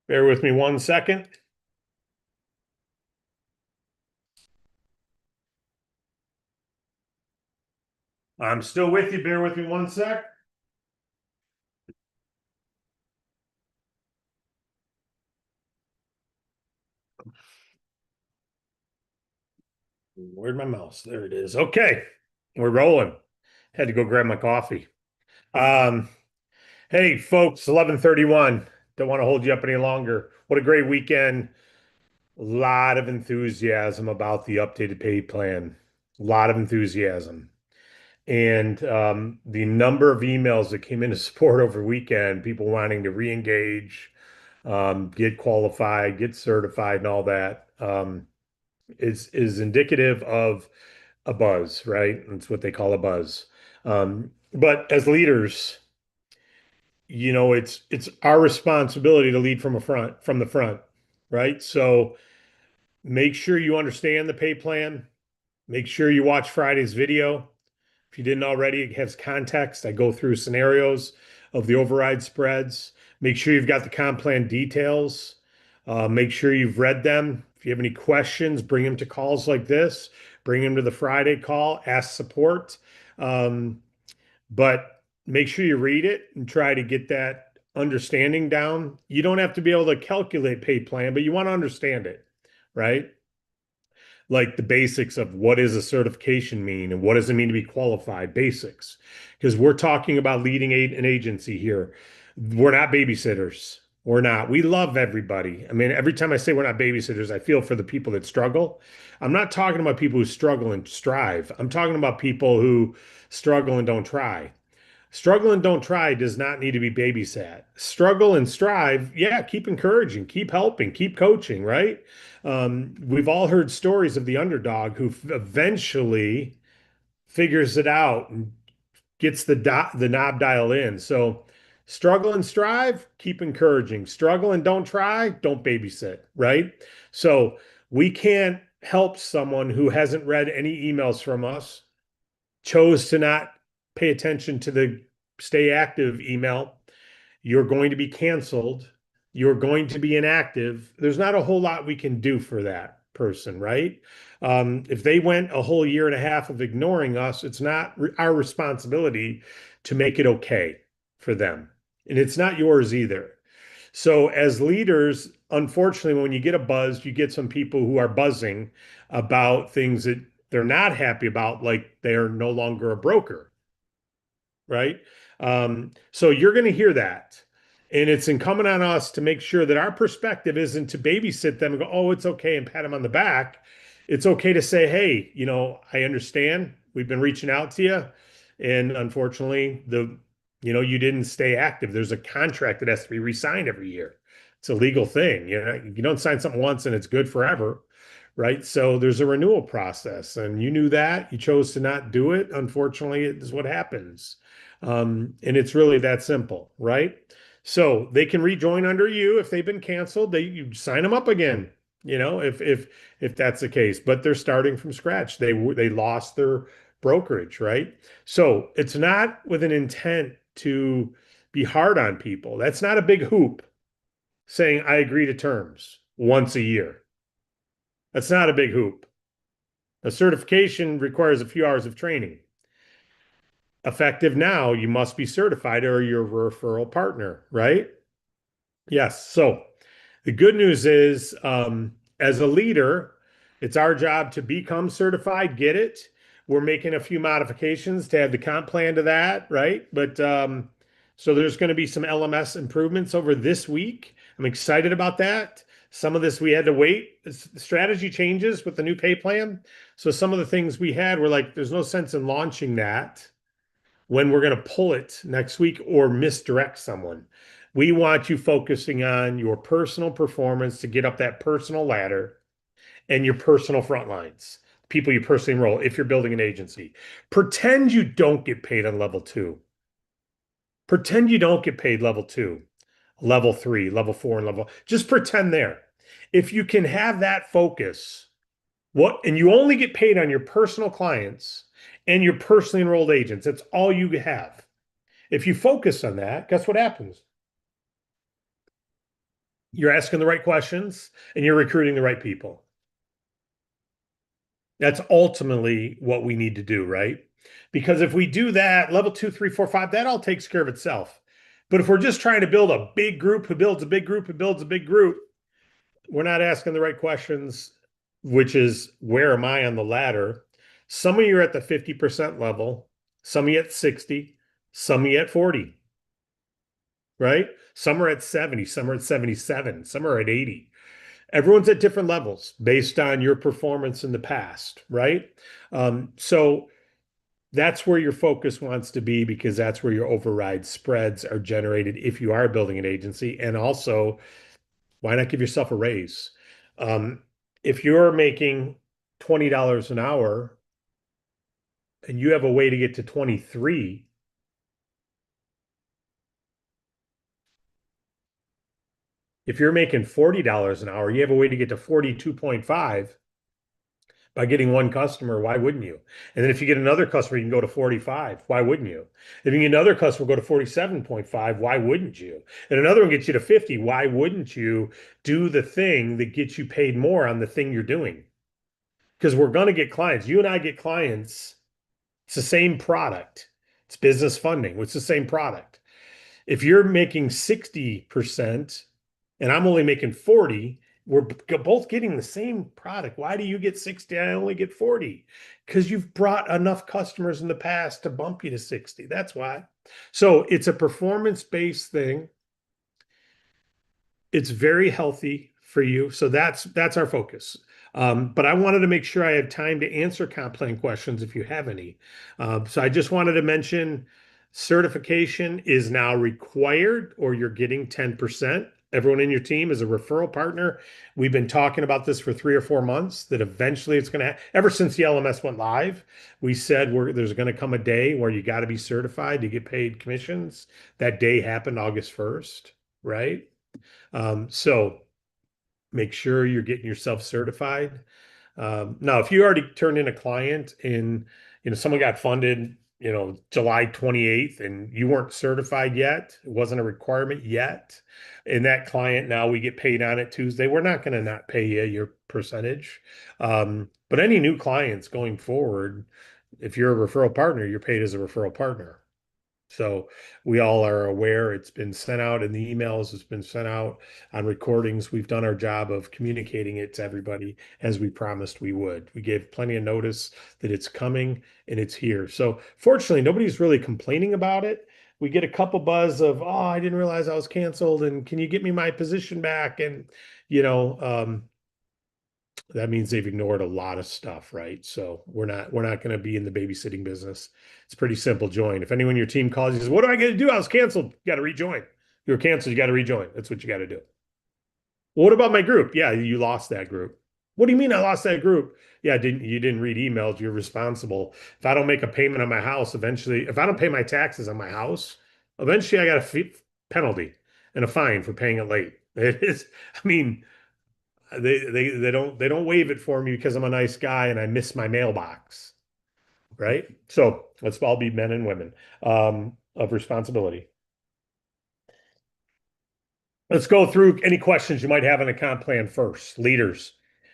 Bear with me 1 second. I'm still with you. Bear with me 1 sec. Where'd my mouse? There it is. Okay, we're rolling. Had to go grab my coffee. Um, hey folks, 11:31. Don't want to hold you up any longer. What a great weekend. A lot of enthusiasm about the updated pay plan. A lot of enthusiasm. And the number of emails that came into support over weekend, people wanting to re-engage, get qualified, get certified, and all that, is indicative of a buzz, right? That's what they call a buzz. But as leaders, it's our responsibility to lead from the front, right? So make sure you understand the pay plan. Make sure you watch Friday's video. If you didn't already, it has context. I go through scenarios of the override spreads. Make sure you've got the comp plan details. Make sure you've read them. If you have any questions, bring them to calls like this. Bring them to the Friday call. Ask support. Um, but make sure you read it and try to get that understanding down. You don't have to be able to calculate pay plan, but you want to understand it, right? Like the basics of what does a certification mean and what does it mean to be qualified, basics. Because we're talking about leading an agency here. We're not babysitters. We're not. We love everybody. I mean, every time I say we're not babysitters, I feel for the people that struggle. I'm not talking about people who struggle and strive. I'm talking about people who struggle and don't try. Struggle and don't try does not need to be babysat. Struggle and strive, yeah, keep encouraging, keep helping, keep coaching, right? We've all heard stories of the underdog who eventually figures it out and gets the knob dial in. So struggle and strive, keep encouraging. Struggle and don't try, don't babysit, right? So we can't help someone who hasn't read any emails from us, chose to not pay attention to the stay active email. You're going to be canceled. You're going to be inactive. There's not a whole lot we can do for that person, right? If they went a whole year and a half of ignoring us, it's not our responsibility to make it okay for them. And it's not yours either. So, as leaders, unfortunately, when you get a buzz, you get some people who are buzzing about things that they're not happy about, like they're no longer a broker, right? So you're going to hear that. And it's incumbent on us to make sure that our perspective isn't to babysit them and go, oh, it's okay, and pat them on the back. It's okay to say, hey, I understand. We've been reaching out to you. And unfortunately, you didn't stay active. There's a contract that has to be re-signed every year. It's a legal thing. You don't sign something once and it's good forever, right? So there's a renewal process, and you knew that. You chose to not do it. Unfortunately, it is what happens. And it's really that simple, right? So they can rejoin under you if they've been canceled. You sign them up again, if that's the case. But they're starting from scratch. They lost their brokerage, right? So it's not with an intent to be hard on people. That's not a big hoop saying I agree to terms once a year. That's not a big hoop. A certification requires a few hours of training. Effective now, you must be certified or you're a referral partner, right? Yes. So the good news is, as a leader, it's our job to become certified, get it. We're making a few modifications to add the comp plan to that, right? But so there's going to be some LMS improvements over this week. I'm excited about that. Some of this we had to wait. Strategy changes with the new pay plan. So some of the things we had were like, there's no sense in launching that when we're going to pull it next week or misdirect someone. We want you focusing on your personal performance to get up that personal ladder and your personal front lines, people you personally enroll if you're building an agency. Pretend you don't get paid on level two. Pretend you don't get paid level two, level three, level four, and just pretend there. If you can have that focus, and you only get paid on your personal clients and your personally enrolled agents, that's all you have. If you focus on that, guess what happens? You're asking the right questions and you're recruiting the right people. That's ultimately what we need to do, right? Because if we do that, level two, three, four, five, that all takes care of itself. But if we're just trying to build a big group who builds a big group who builds a big group, we're not asking the right questions, which is where am I on the ladder? Some of you are at the 50% level, some of you at 60, some of you at 40, right? Some are at 70, some are at 77, some are at 80. Everyone's at different levels based on your performance in the past, right? So that's where your focus wants to be because that's where your override spreads are generated if you are building an agency. And also, why not give yourself a raise? Um, if you're making $20 an hour and you have a way to get to 23, if you're making $40 an hour, you have a way to get to 42.5 by getting one customer. Why wouldn't you? And then if you get another customer, you can go to 45. Why wouldn't you? If you get another customer, go to 47.5. Why wouldn't you? And another one gets you to 50. Why wouldn't you do the thing that gets you paid more on the thing you're doing? Because we're going to get clients. You and I get clients. It's the same product. It's business funding. It's the same product. If you're making 60% and I'm only making 40, we're both getting the same product. Why do you get 60? I only get 40. Because you've brought enough customers in the past to bump you to 60. That's why. So it's a performance-based thing. It's very healthy for you. So that's our focus. But I wanted to make sure I had time to answer comp plan questions if you have any. So I just wanted to mention certification is now required, or you're getting 10%. Everyone in your team is a referral partner. We've been talking about this for 3 or 4 months, that eventually it's going to, ever since the LMS went live, we said there's going to come a day where you got to be certified to get paid commissions. That day happened August 1st, right? So make sure you're getting yourself certified. Now, if you already turned in a client and someone got funded, July 28th and you weren't certified yet, it wasn't a requirement yet, and that client now we get paid on it Tuesday, we're not going to not pay you your percentage. But any new clients going forward, if you're a referral partner, you're paid as a referral partner. So we all are aware. It's been sent out in the emails. It's been sent out on recordings. We've done our job of communicating it to everybody as we promised we would. We gave plenty of notice that it's coming and it's here. So fortunately, nobody's really complaining about it. We get a couple buzz of, oh, I didn't realize I was canceled, and can you get me my position back? And you know, that means they've ignored a lot of stuff, right? So we're not going to be in the babysitting business. It's pretty simple. Join. If anyone in your team calls you says, "What do I got to do? I was canceled." You got to rejoin. You were canceled. You got to rejoin. That's what you got to do. Well, what about my group? Yeah, you lost that group. What do you mean I lost that group? Yeah, you didn't read emails. You're responsible. If I don't make a payment on my house, eventually, if I don't pay my taxes on my house, eventually I got a fee penalty and a fine for paying it late. It is. I mean, they don't waive it for me because I'm a nice guy and I miss my mailbox, right? So let's all be men and women of responsibility. Let's go through any questions you might have on a comp plan first. Leaders,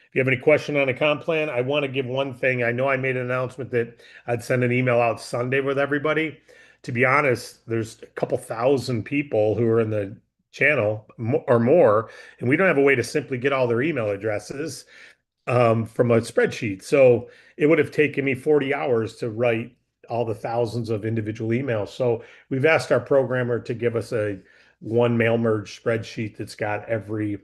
if you have any question on a comp plan, I want to give one thing. I know I made an announcement that I'd send an email out Sunday with everybody. To be honest, there's a couple thousand people who are in the channel or more, and we don't have a way to simply get all their email addresses from a spreadsheet. So it would have taken me 40 hours to write all the thousands of individual emails. So we've asked our programmer to give us a one mail merge spreadsheet that's got every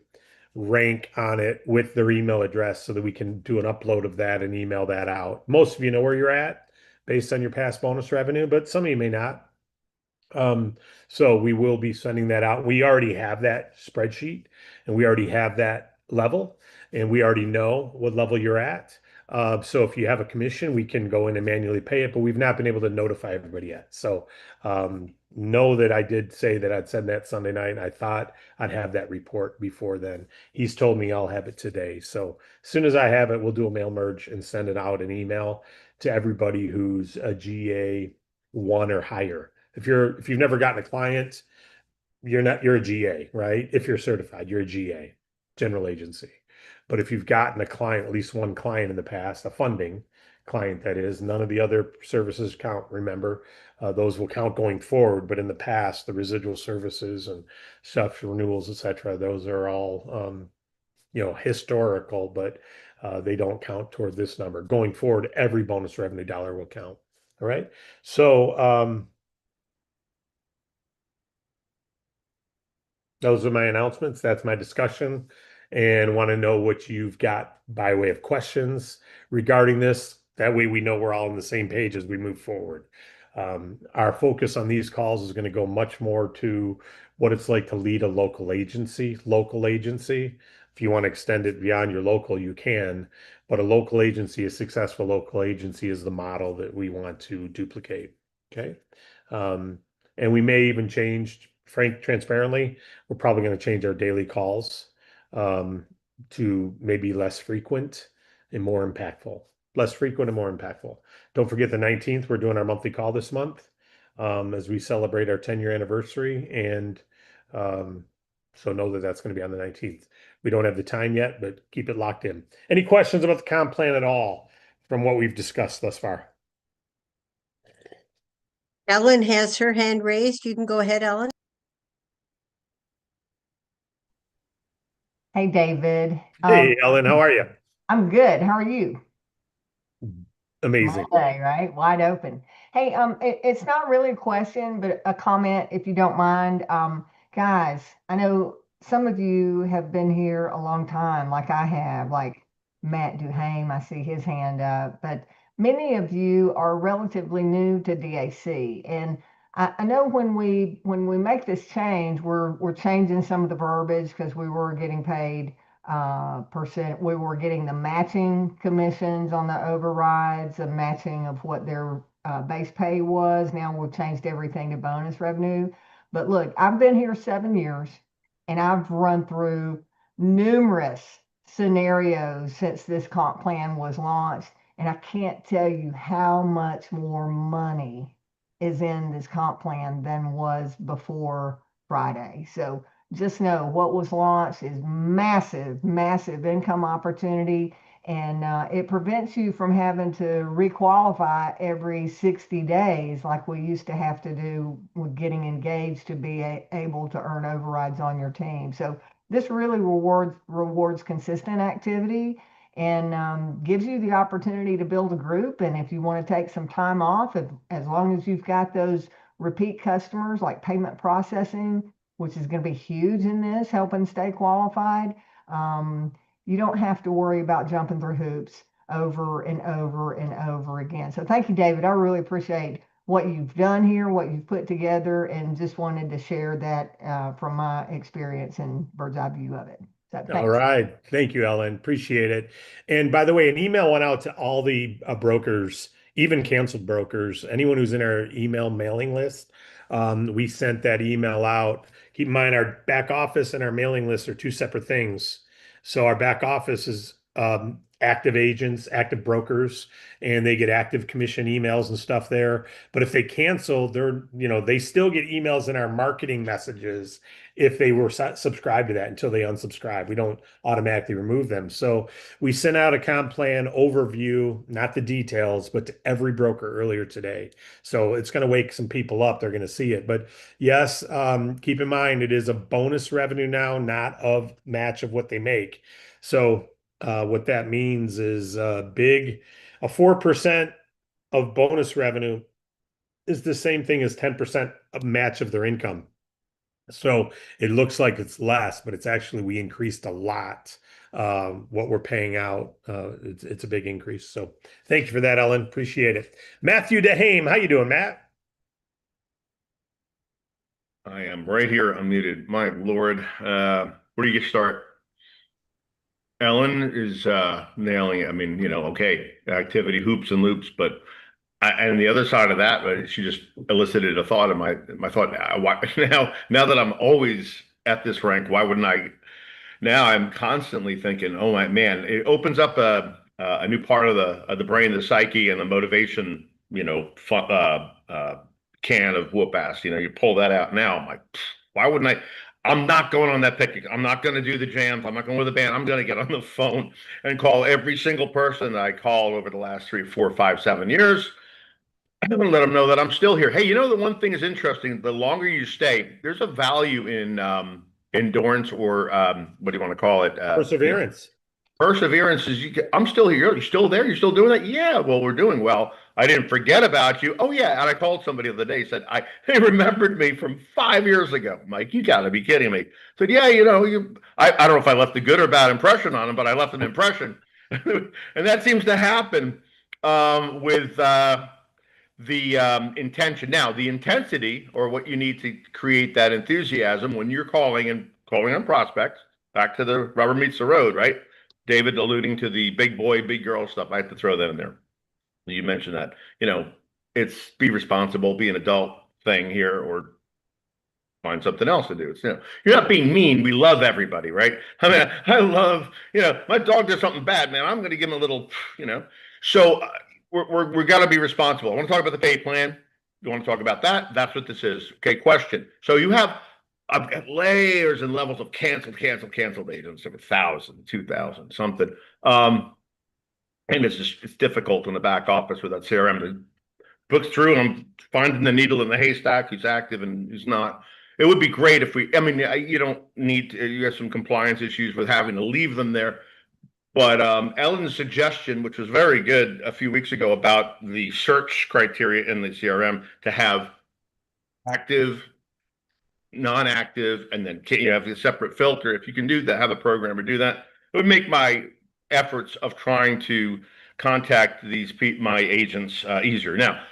rank on it with their email address so that we can do an upload of that and email that out. Most of you know where you're at based on your past bonus revenue, but some of you may not. So we will be sending that out. We already have that spreadsheet and we already have that level and we already know what level you're at. So if you have a commission, we can go in and manually pay it, but we've not been able to notify everybody yet. So know that I did say that I'd send that Sunday night. I thought I'd have that report before then. He's told me I'll have it today. So as soon as I have it, we'll do a mail merge and send it out an email to everybody who's a GA one or higher. If you've never gotten a client, you're a GA, right? If you're certified, you're a GA, general agency. But if you've gotten a client, at least one client in the past, a funding client that is, none of the other services count, remember. Those will count going forward, but in the past, the residual services and stuff, renewals, et cetera, those are all historical, but they don't count toward this number. Going forward, every bonus revenue dollar will count. All right. So those are my announcements. That's my discussion. And want to know what you've got by way of questions regarding this. That way we know we're all on the same page as we move forward. Our focus on these calls is going to go much more to what it's like to lead a local agency. If you want to extend it beyond your local, you can, but a local agency, a successful local agency is the model that we want to duplicate. Okay. Um, and we may even change, transparently, we're probably going to change our daily calls um, to maybe less frequent and more impactful. Less frequent and more impactful. Don't forget the 19th, we're doing our monthly call this month as we celebrate our 10-year anniversary. And so know that that's going to be on the 19th. We don't have the time yet, but keep it locked in. Any questions about the comp plan at all from what we've discussed thus far? Ellen has her hand raised. You can go ahead, Ellen. Hey, David. Hey, Ellen, how are you? I'm good. How are you? Amazing. Monday, right? Wide open. Hey, it's not really a question, but a comment, if you don't mind. Guys, I know some of you have been here a long time, like I have, like Matt Duhame. I see his hand up, but many of you are relatively new to DAC, and I know when we make this change, we're changing some of the verbiage because we were getting paid percent. We were getting the matching commissions on the overrides, a matching of what their base pay was. Now we've changed everything to bonus revenue. But look, I've been here 7 years and I've run through numerous scenarios since this comp plan was launched. And I can't tell you how much more money is in this comp plan than was before Friday. So just know what was launched is massive, massive income opportunity, and it prevents you from having to requalify every 60 days like we used to have to do with getting engaged to be able to earn overrides on your team. So this really rewards consistent activity and gives you the opportunity to build a group. And if you want to take some time off, as long as you've got those repeat customers like payment processing, which is going to be huge in this, helping stay qualified. You don't have to worry about jumping through hoops over and over and over again. So thank you, David. I really appreciate what you've done here, what you've put together, and just wanted to share that from my experience and bird's eye view of it. So All thanks. right. Thank you, Ellen. Appreciate it. And by the way, an email went out to all the brokers, even canceled brokers, anyone who's in our email mailing list. We sent that email out. Keep in mind, our back office and our mailing list are two separate things. So our back office is active agents, active brokers, and they get active commission emails and stuff there. But if they cancel, they still get emails in our marketing messages if they were subscribed to that until they unsubscribe. We don't automatically remove them. So we sent out a comp plan overview, not the details, but to every broker earlier today. So it's going to wake some people up. They're going to see it. But yes, keep in mind it is a bonus revenue now, not of match of what they make. So what that means is a 4% of bonus revenue is the same thing as 10% of match of their income. So it looks like it's less, but it's actually, we increased a lot. What we're paying out, it's a big increase. So thank you for that, Ellen. Appreciate it. Matthew Dehame, how you doing, Matt? I am right here unmuted. My Lord, where do you get start? Ellen is nailing it. I mean, okay, activity, hoops and loops, but and the other side of that, she just elicited a thought in my thought. Why, now that I'm always at this rank, why wouldn't I? Now I'm constantly thinking, oh my man, it opens up a new part of the brain, the psyche, and the motivation. Can of whoop ass. You pull that out now. I'm like, Why wouldn't I? I'm not going on that picnic. I'm not going to do the jams. I'm not going with the band. I'm going to get on the phone and call every single person that I called over the last 3, 4, 5, 7 years. I'm going to let them know that I'm still here. Hey, you know, the one thing is interesting. The longer you stay, there's a value in endurance, or what do you want to call it? Perseverance. Perseverance is I'm still here. You're still there. You're still doing that. Yeah. Well, we're doing well. I didn't forget about you. Oh yeah. And I called somebody the other day. Said they remembered me from 5 years ago. Mike, you got to be kidding me. Said yeah. You know I don't know if I left a good or bad impression on him, but I left an impression, and that seems to happen with the intention. Now the intensity, or what you need to create that enthusiasm when you're calling on prospects. Back to the rubber meets the road, right? David alluding to the big boy, big girl stuff. I have to throw that in there. You mentioned that. It's be responsible, be an adult thing here, or find something else to do. It's you're not being mean. We love everybody, right? I mean, I love my dog does something bad, man. I'm going to give him a little, So we're got to be responsible. I want to talk about the pay plan. You want to talk about that? That's what this is. Okay. Question. So I've got layers and levels of canceled agents of 1,000, 2,000, something. And it's difficult in the back office with that CRM to look through. I'm finding the needle in the haystack, who's active and who's not. It would be great if you don't need to, you have some compliance issues with having to leave them there. But Ellen's suggestion, which was very good a few weeks ago, about the search criteria in the CRM to have active, non-active, and then you have a separate filter. If you can do that, have a programmer do that, it would make my efforts of trying to contact my agents easier. Now,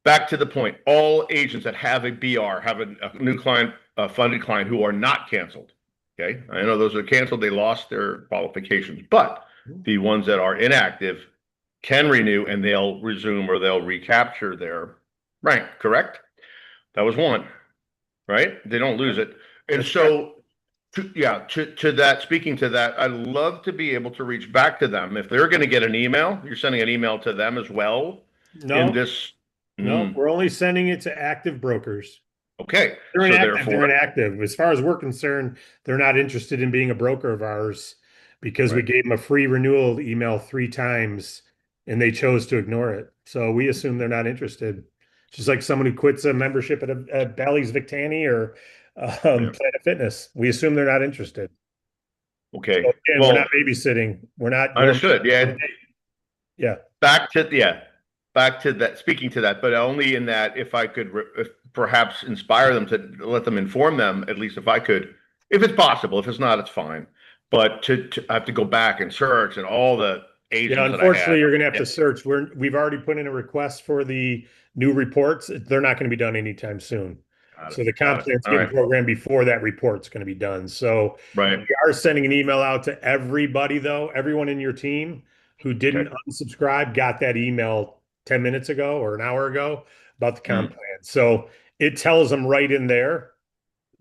back to the point, all agents that have a BR, have a new client, a funded client who are not canceled. Okay, I know those are canceled, they lost their qualifications, but the ones that are inactive can renew and they'll resume, or they'll recapture their rank, correct? That was one. Right? They don't lose it. And so, to that, speaking to that, I'd love to be able to reach back to them. If they're going to get an email, you're sending an email to them as well in this. No, we're only sending it to active brokers. Okay. They're inactive. They're inactive. As far as we're concerned, they're not interested in being a broker of ours because we gave them a free renewal email 3 times and they chose to ignore it. So we assume they're not interested. Just like someone who quits a membership at Bally's Victani or Planet Fitness. We assume they're not interested. Okay. So again, we're not babysitting. We're not. Understood. Yeah. Yeah. Back to that, speaking to that, but only in that if I could perhaps inspire them, to let them inform them, at least if I could, if it's possible. If it's not, it's fine. But to I have to go back and search and all the agents. Yeah, unfortunately, you're going to have to search. We've already put in a request for the new reports. They're not going to be done anytime soon. So the comp plan's getting programmed before that report's going to be done. So we are sending an email out to everybody, though. Everyone in your team who didn't unsubscribe got that email 10 minutes ago or an hour ago about the comp plan. So it tells them right in there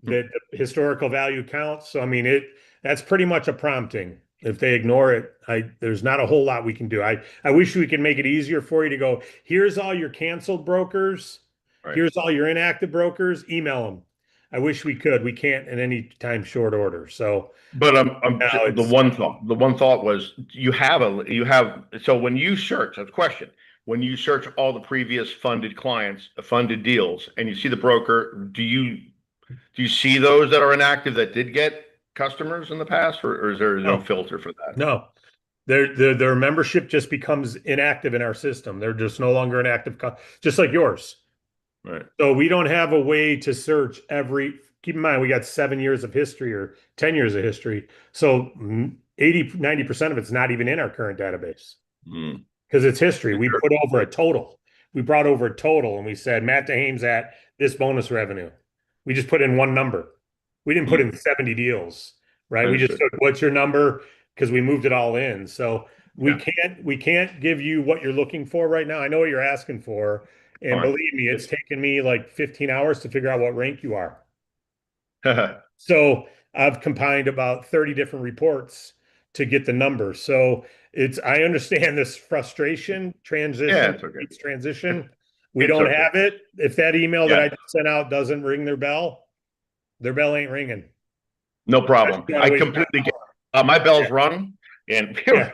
that the historical value counts. So, I mean, that's pretty much a prompting. If they ignore it, there's not a whole lot we can do. I wish we could make it easier for you to go, here's all your canceled brokers. Here's all your inactive brokers. Email them. I wish we could. We can't in any time short order. So, but the one thought was so when you search, a question, when you search all the previous funded clients, funded deals, and you see the broker, do you see those that are inactive that did get customers in the past, or is there no filter for that? No, their membership just becomes inactive in our system. They're just no longer an active, just like yours. Right. So we don't have a way to search keep in mind, we got 7 years of history or 10 years of history. So 90% of it's not even in our current database because it's history. We put over a total. We brought over a total and we said, Matt DeHame's at this bonus revenue. We just put in one number. We didn't put in 70 deals, right? We just took, what's your number? Because we moved it all in. So we can't give you what you're looking for right now. I know what you're asking for. And believe me, it's taken me like 15 hours to figure out what rank you are. So I've combined about 30 different reports to get the number. So I understand this frustration, transition. We don't have it. If that email that I just sent out doesn't ring their bell, Their bell ain't ringing. No problem. Gotta I wait. completely get my bell's rung, and Yeah.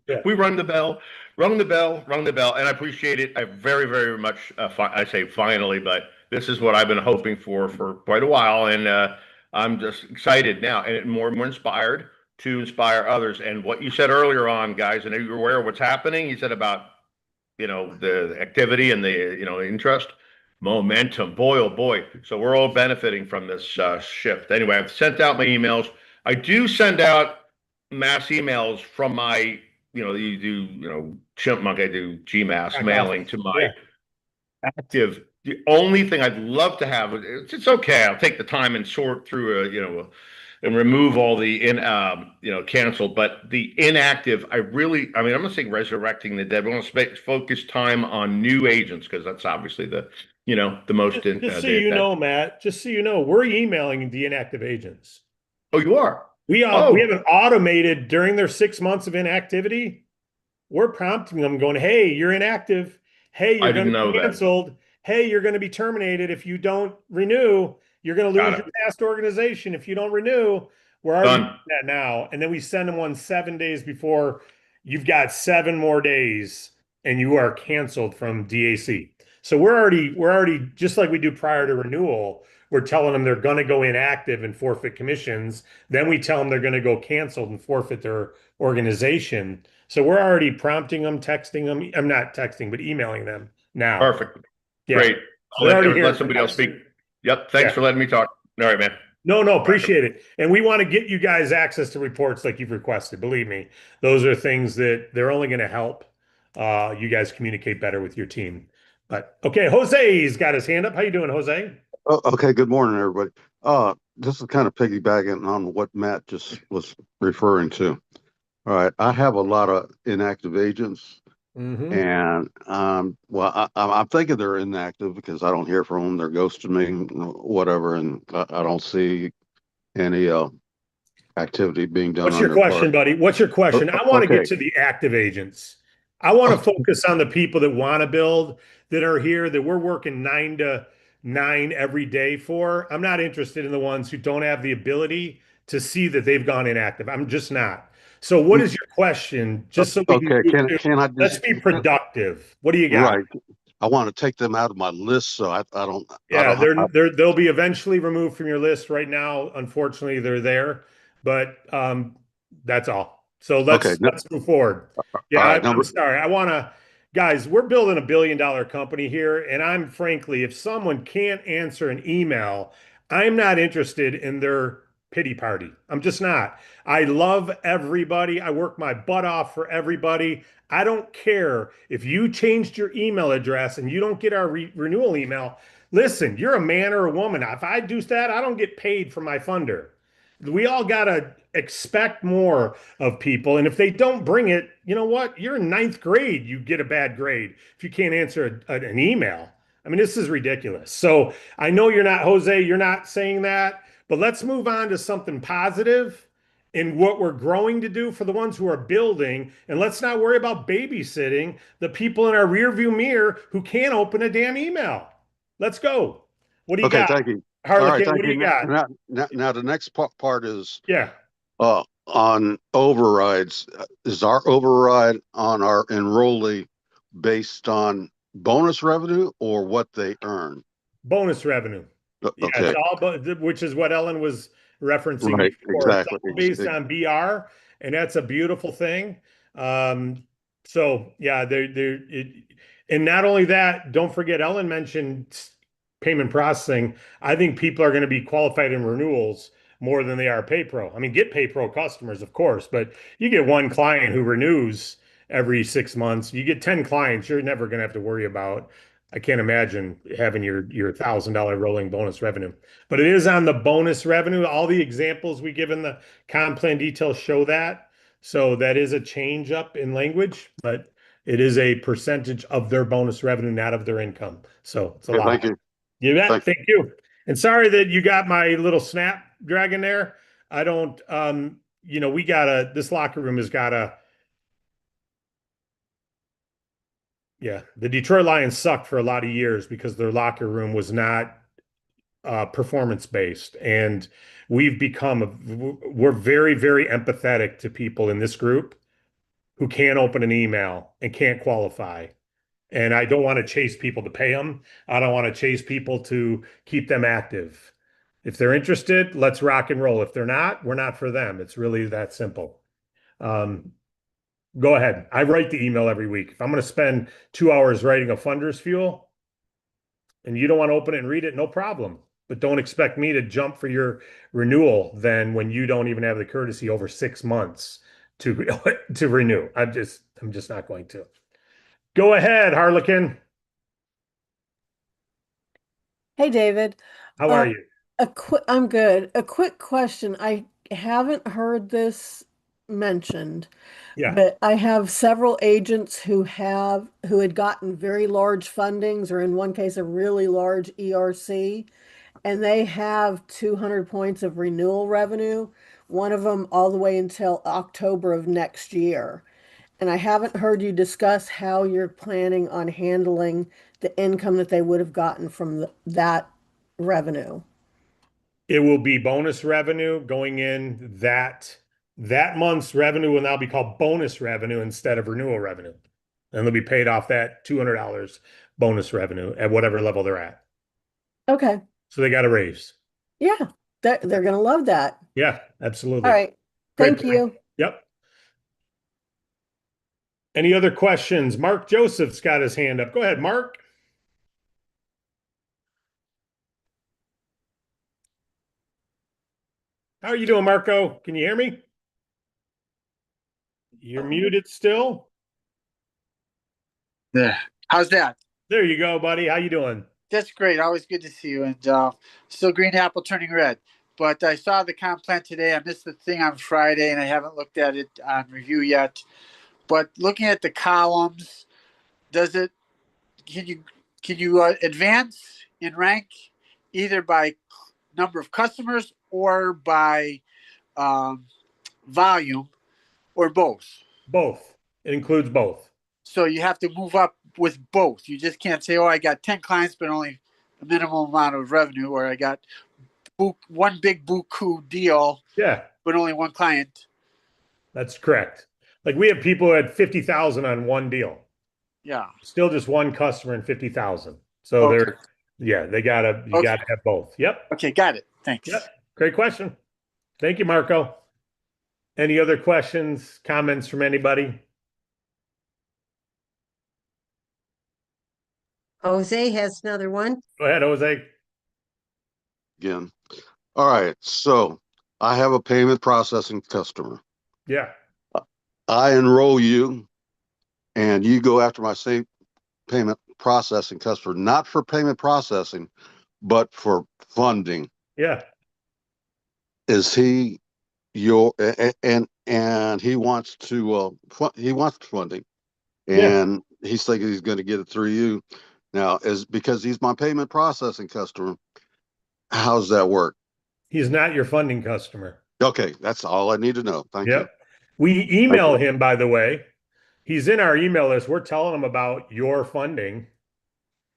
Yeah. we rung the bell, rung the bell, and I appreciate it. I very, very much. I say finally, but this is what I've been hoping for quite a while, and I'm just excited now, and more and more inspired to inspire others. And what you said earlier on, guys, I know you're aware of what's happening. You said about the activity and the interest. Momentum, boy, oh boy. So we're all benefiting from this shift. Anyway, I've sent out my emails. I do send out mass emails from my, you do, Chipmunk, I do GMass Back mailing office. to my Yeah. active. The only thing I'd love to have, it's okay. I'll take the time and sort through and remove all the canceled, but the inactive, I mean, I'm not saying resurrecting the dead. We want to focus time on new agents because that's obviously the most Just so you know, Matt, just so you know, we're emailing the inactive agents. Oh, you are? We Oh, have an automated during their 6 months of inactivity. We're prompting them going, hey, you're inactive. Hey, I you're going didn't to know be that. canceled. Hey, you're going to be terminated if you don't renew. You're going to Got lose your it. past organization if you don't renew. We're already doing Done. that now. And then we send them one 7 days before. You've got 7 more days and you are canceled from DAC. So we're already just like we do prior to renewal. We're telling them they're going to go inactive and forfeit commissions. Then we tell them they're going to go canceled and forfeit their organization. So we're already prompting them, texting them. I'm not texting, but emailing them now. Perfect. Yeah. Great. So I'll they're already let hearing from somebody else us. speak. Yep. Thanks Yeah. for letting me talk. All right, man. No, Bye. appreciate it. And we want to get you guys access to reports like you've requested. Believe me, those are things that they're only going to help you guys communicate better with your team. But okay, Jose's got his hand up. How you doing, Jose? Oh, okay, good morning, everybody. This is kind of piggybacking on what Matt just was referring to. All right, I have a lot of inactive agents, Mm-hmm. and well, I'm thinking they're inactive because I don't hear from them. They're ghosting me, whatever, and I don't see any activity being done What's on your their part. question, buddy? What's your question? I want to get Okay, to the active agents. I want to focus on the people that want to build, that are here, that we're working 9 to 9 every day for. I'm not interested in the ones who don't have the ability to see that they've gone inactive. I'm just not. So what is your question? Just so we can okay, move to, can I let's just be productive. What do you got? right? I want to take them out of my list, so I Yeah, don't. they'll be eventually removed from your list. Right now, unfortunately, they're there, but that's all. So Okay, let's move forward. Yeah, all right, I'm number. sorry. I want to, guys. We're building a billion-dollar company here, and I'm frankly, if someone can't answer an email, I'm not interested in their pity party. I'm just not. I love everybody. I work my butt off for everybody. I don't care if you changed your email address and you don't get our renewal email. Listen, you're a man or a woman. If I do that, I don't get paid for my funder. We all got to expect more of people. And if they don't bring it, you know what? You're in ninth grade. You get a bad grade if you can't answer an email. I mean, this is ridiculous. So I know you're not, Jose, you're not saying that, but let's move on to something positive in what we're growing to do for the ones who are building. And let's not worry about babysitting the people in our rearview mirror who can't open a damn email. Let's go. What do you Okay, got? thank you. All right, Harlequin, what thank do you. you got? Now the next part is Yeah. on overrides. Is our override on our enrollee based on bonus revenue or what they earn? Bonus revenue. Yeah, it's Okay, all, which is what Ellen was referencing right, before. It's exactly. all based on BR, and that's a beautiful thing. So yeah, and not only that, don't forget, Ellen mentioned payment processing. I think people are going to be qualified in renewals more than they are PayPro. I mean, get PayPro customers, of course, but you get one client who renews every 6 months. You get 10 clients, you're never going to have to worry about. I can't imagine having your $1,000 rolling bonus revenue, but it is on the bonus revenue. All the examples we give in the comp plan details show that. So that is a change up in language, but it is a percentage of their bonus revenue, not of their income. So it's a Okay, lot. thank you. You bet. Thank Thank you. And sorry that you got my little Snapdragon there. I don't, we gotta, this locker room has gotta, yeah, the Detroit Lions sucked for a lot of years because their locker room was not performance based, and we're very, very empathetic to people in this group who can't open an email and can't qualify. And I don't want to chase people to pay them. I don't want to chase people to keep them active. If they're interested, let's rock and roll. If they're not, we're not for them. It's really that simple. Um, Go ahead. I write the email every week. If I'm going to spend 2 hours writing a funder's fuel and you don't want to open it and read it, no problem. But don't expect me to jump for your renewal then when you don't even have the courtesy over 6 months to to renew. I'm just not going to. Go ahead, Harlequin. Hey, David. How are you? I'm good. A quick question. I haven't heard this mentioned, Yeah. but I have several agents who had gotten very large fundings, or in one case, a really large ERC, and they have 200 points of renewal revenue, one of them all the way until October of next year. And I haven't heard you discuss how you're planning on handling the income that they would have gotten from that revenue. It will be bonus revenue going in that month's revenue will now be called bonus revenue instead of renewal revenue. And they'll be paid off that $200 bonus revenue at whatever level they're at. Okay. So they got a raise. Yeah, they're going to love that. Yeah, absolutely. All right. Great Thank you. Yep. Any other questions? Mark Joseph's got his hand up. Go ahead, Mark. How are you doing, Marco? Can you hear me? You're muted still. Yeah. How's that? There you go, buddy. How you doing? That's great. Always good to see you. And still green apple turning red. But I saw the comp plan today. I missed the thing on Friday, and I haven't looked at it on review yet. But looking at the columns, can you advance in rank either by number of customers or by volume or both? Both. It includes both. So you have to move up with both. You just can't say, "Oh, I got 10 clients, but only a minimal amount of revenue," or "I got one big buku deal, Yeah, but only one client." that's correct. Like we have people who had 50,000 on one deal. Yeah. Still just one customer and 50,000. So Okay. you Okay. gotta have both. Yep. Okay, got it. Thanks. Yep. Great question. Thank you, Marco. Any other questions, comments from anybody? Jose has another one. Go ahead, Jose. Again. All right. So I have a payment processing customer. Yeah. I enroll you and you go after my same payment processing customer, not for payment processing, but for funding. Yeah. Is he your and he wants to he wants funding and he's thinking he's going to get it through you now is because he's my payment processing customer. How's that work? He's not your funding customer. Okay, that's all I need to know. Thank you. We email him, by the way. He's in our email list. We're telling him about your funding.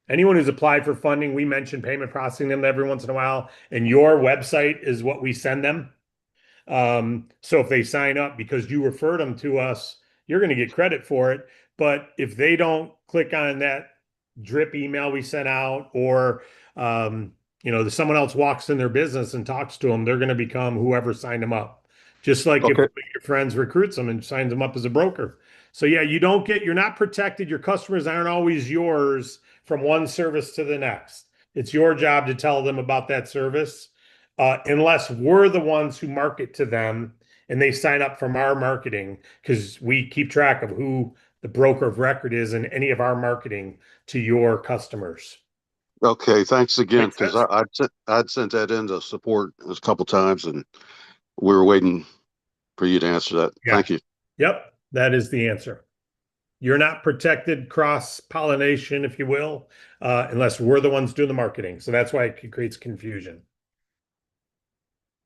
Anyone who's applied for funding, we mention payment processing them every once in a while, and your website is what we send them. So if they sign up because you referred them to us, you're going to get credit for it. But if they don't click on that drip email we sent out, or someone else walks in their business and talks to them, they're going to become whoever signed them up. Just like if your friends recruits them and signs them up as a broker. So yeah, you're not protected. Your customers aren't always yours from one service to the next. It's your job to tell them about that service, unless we're the ones who market to them and they sign up from our marketing, because we keep track of who the broker of record is in any of our marketing to your customers. Okay, thanks again, Makes sense? because I'd sent that into support a couple times and we were waiting for you to answer that. Yeah. Thank you. Yep, that is the answer. You're not protected cross-pollination, if you will, unless we're the ones doing the marketing. So that's why it creates confusion.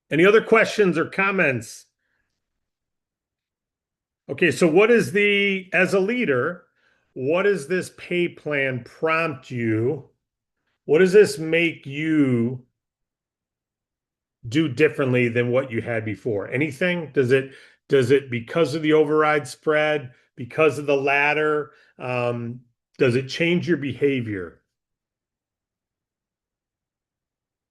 Any other questions or comments? Okay, so as a leader, what does this pay plan prompt you? What does this make you do differently than what you had before? Anything? Does it because of the override spread, because of the ladder? Does it change your behavior?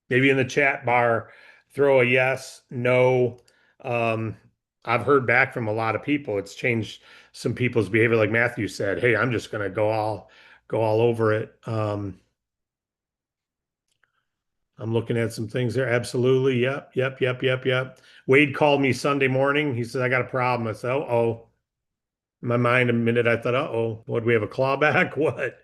Maybe in the chat bar, throw a yes, no. Um, I've heard back from a lot of people. It's changed some people's behavior. Like Matthew said, hey, I'm just gonna go all over it. I'm looking at some things there. Absolutely. Yep. Yep. Yep. Yep. Yep. Wade called me Sunday morning. He said, I got a problem. I said, oh. In my mind, a minute, I thought, oh, what, do we have a clawback? What?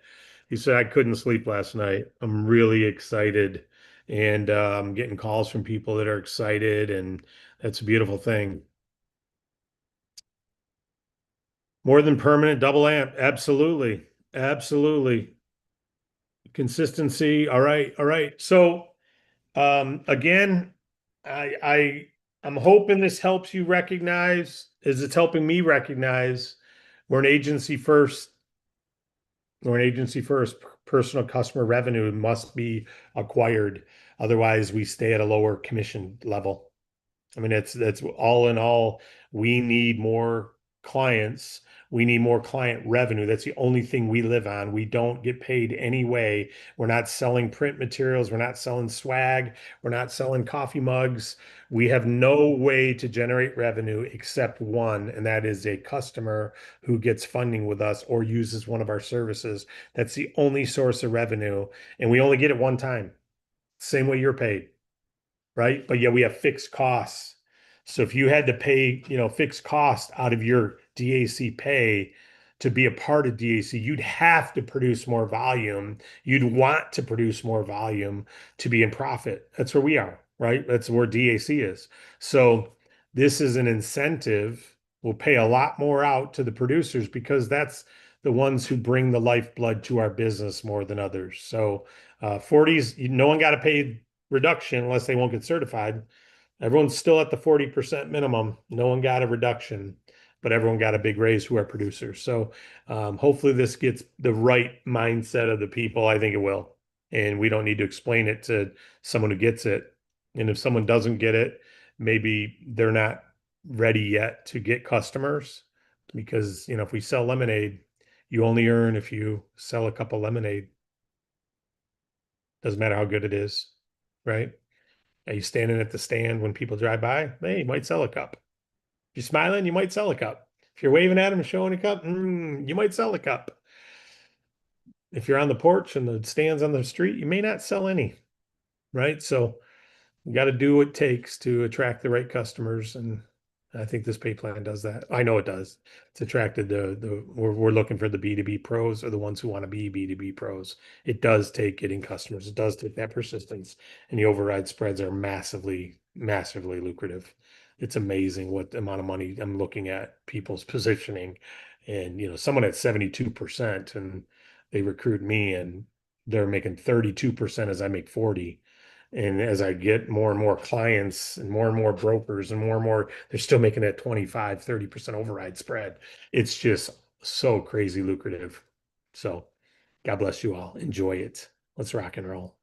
He said, I couldn't sleep last night. I'm really excited. And I'm getting calls from people that are excited. And that's a beautiful thing. More than permanent double amp. Absolutely. Absolutely. Consistency. All right. All right. So, again, I'm hoping this helps you recognize, as it's helping me recognize, we're an agency first. We're an agency first. Personal customer revenue must be acquired. Otherwise, we stay at a lower commission level. I mean, that's all in all, we need more clients. We need more client revenue. That's the only thing we live on. We don't get paid any way. We're not selling print materials. We're not selling swag. We're not selling coffee mugs. We have no way to generate revenue except one, and that is a customer who gets funding with us or uses one of our services. That's the only source of revenue, and we only get it one time. Same way you're paid, right? But yeah, we have fixed costs. So if you had to pay, fixed cost out of your DAC pay to be a part of DAC, you'd have to produce more volume. You'd want to produce more volume to be in profit. That's where we are, right? That's where DAC is. So this is an incentive. We'll pay a lot more out to the producers because that's the ones who bring the lifeblood to our business more than others. So 40s, no one got to pay reduction unless they won't get certified. Everyone's still at the 40% minimum. No one got a reduction, but everyone got a big raise who are producers. So hopefully this gets the right mindset of the people. I think it will. And we don't need to explain it to someone who gets it. And if someone doesn't get it, maybe they're not ready yet to get customers because, if we sell lemonade, you only earn if you sell a cup of lemonade. Doesn't matter how good it is, right? Are you standing at the stand when people drive by? Hey, you might sell a cup. If you're smiling, you might sell a cup. If you're waving at them and showing a cup, you might sell a cup. If you're on the porch and the stand's on the street, you may not sell any, right? So you got to do what it takes to attract the right customers, and I think this pay plan does that. I know it does. It's attracted we're looking for the B2B pros or the ones who want to be B2B pros. It does take getting customers. It does take that persistence, and the override spreads are massively, massively lucrative. It's amazing what amount of money I'm looking at people's positioning, and someone at 72% and they recruit me and they're making 32% as I make 40. And as I get more and more clients and more brokers and more, they're still making that 25, 30% override spread. It's just so crazy lucrative. So God bless you all. Enjoy it. Let's rock and roll.